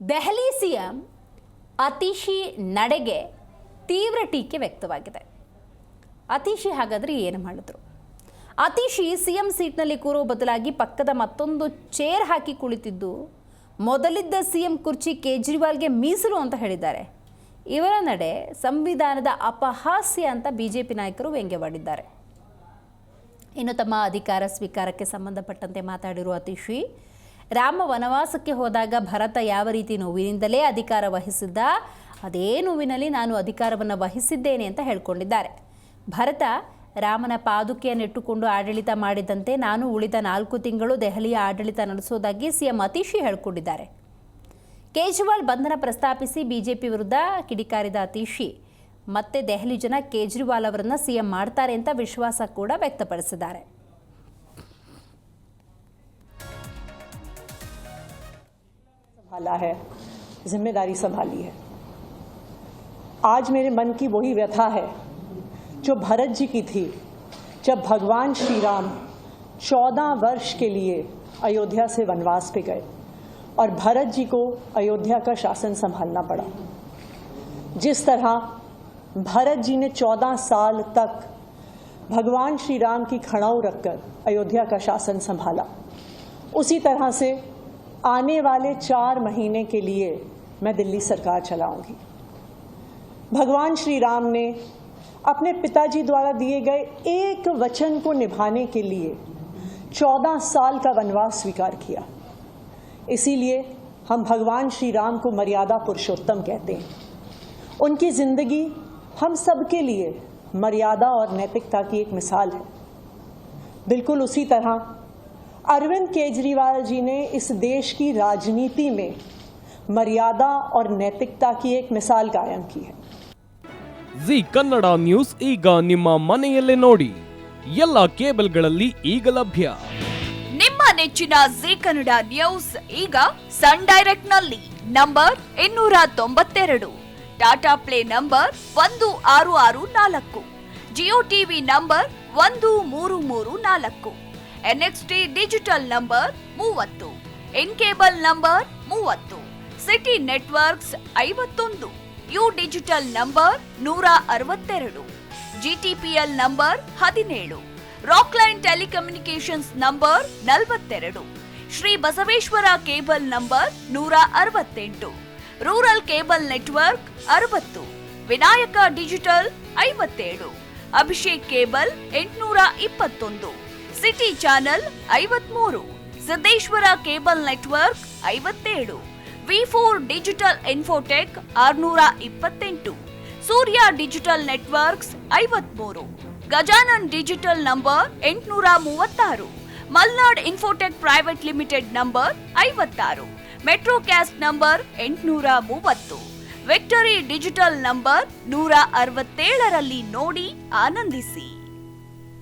Delhi CM ಅತೀಶಿ ನಡೆಗೆ ತೀವ್ರ ಟೀಕೆ ವ್ಯಕ್ತವಾಗಿದೆ. ಅತೀಶಿ ಹಾಗಾದರೆ ಏನು ಮಾಡಿದ್ರು? ಅತೀಶಿ ಸಿಎಂ ಸೀಟ್ನಲ್ಲಿ ಕೂರೋ ಬದಲಾಗಿ ಪಕ್ಕದ ಮತ್ತೊಂದು ಚೇರ್ ಹಾಕಿ ಕುಳಿತಿದ್ದು ಮೊದಲಿದ್ದ ಸಿಎಂ ಕುರ್ಚಿ ಕೇಜ್ರಿವಾಲ್ಗೆ ಮೀಸಲು ಅಂತ ಹೇಳಿದ್ದಾರೆ. ಇವರ ನಡೆ ಸಂವಿಧಾನದ ಅಪಹಾಸ್ಯ ಅಂತ ಬಿಜೆಪಿ ನಾಯಕರು ವ್ಯಂಗ್ಯವಾಡಿದ್ದಾರೆ. ಇನ್ನು ತಮ್ಮ ಅಧಿಕಾರ ಸ್ವೀಕಾರಕ್ಕೆ ಸಂಬಂಧಪಟ್ಟಂತೆ ಮಾತಾಡಿರುವ ಅತೀಶಿ, ರಾಮ ವನವಾಸಕ್ಕೆ ಹೋದಾಗ ಭರತ ಯಾವ ರೀತಿ ನೋವಿನಿಂದಲೇ ಅಧಿಕಾರ ವಹಿಸಿದ್ದ, ಅದೇ ನೋವಿನಲ್ಲಿ ನಾನು ಅಧಿಕಾರವನ್ನು ವಹಿಸಿದ್ದೇನೆ ಅಂತ ಹೇಳ್ಕೊಂಡಿದ್ದಾರೆ. ಭರತ ರಾಮನ ಪಾದುಕೆಯನ್ನಿಟ್ಟುಕೊಂಡು ಆಡಳಿತ ಮಾಡಿದಂತೆ ನಾನು ಉಳಿದ 4 ತಿಂಗಳು ದೆಹಲಿಯ ಆಡಳಿತ ನಡೆಸೋದಾಗಿ ಸಿಎಂ ಅತೀಶಿ ಹೇಳಿಕೊಂಡಿದ್ದಾರೆ. ಕೇಜ್ರಿವಾಲ್ ಬಂಧನ ಪ್ರಸ್ತಾಪಿಸಿ ಬಿಜೆಪಿ ವಿರುದ್ಧ ಕಿಡಿಕಾರಿದ ಅತೀಶಿ ಮತ್ತೆ ದೆಹಲಿ ಜನ ಕೇಜ್ರಿವಾಲ್ ಅವರನ್ನ ಸಿಎಂ ಮಾಡ್ತಾರೆ ಅಂತ ವಿಶ್ವಾಸ ಕೂಡ ವ್ಯಕ್ತಪಡಿಸಿದ್ದಾರೆ. संभाला है, जिम्मेदारी संभाली है. आज मेरे मन की वही व्यथा है जो भरत जी की थी जब भगवान श्री राम 14 वर्ष के लिए अयोध्या से वनवास पे गए और भरत जी को अयोध्या का शासन संभालना पड़ा. जिस तरह भरत जी ने 14 साल तक भगवान श्री राम की खड़ाऊ रखकर अयोध्या का शासन संभाला, उसी तरह से आने वाले 4 महीने के लिए मैं दिल्ली सरकार चलाऊंगी. भगवान श्री राम ने अपने पिताजी द्वारा दिए गए एक वचन को निभाने के लिए 14 साल का वनवास स्वीकार किया. इसीलिए हम भगवान श्री राम को मर्यादा पुरुषोत्तम कहते हैं. उनकी जिंदगी हम सबके लिए मर्यादा और नैतिकता की एक मिसाल है. बिल्कुल उसी तरह अरविंद केजरीवाल जी ने इस देश की राजनीति में मर्यादा और नैतिकता की एक मिसाल कायम की है. ಜಿ ಕನ್ನಡ ನ್ಯೂಸ್ ಈಗ ನಿಮ್ಮ ಮನೆಯಲ್ಲೇ ನೋಡಿ. ಎಲ್ಲ ಕೇಬಲ್ಗಳಲ್ಲಿ ಈಗ ಲಭ್ಯ. ನಿಮ್ಮ ನೆಚ್ಚಿನ ಜಿ ಕನ್ನಡ ನ್ಯೂಸ್ ಈಗ ಸನ್ ಡೈರೆಕ್ಟ್ ನಲ್ಲಿ number 292, Tata Play number 1664, Jio TV number 1334, NXT digital number 30, In cable number 30, city networks 51, U digital number 162, GTPL number 17, Rockline telecommunications number 42, Shri Basaveshwara cable number 168, rural cable network 60, Vinayaka digital 57, Abhishek cable 821, city channel 53, Siddeshwara cable network 57, ವಿ4 digital infotech 628, Surya digital networks 53, Gajanan digital number 836, Malnad infotech private limited number 56, Metrocast number 830, victory digital number 167ರಲ್ಲಿ ನೋಡಿ ಆನಂದಿಸಿ.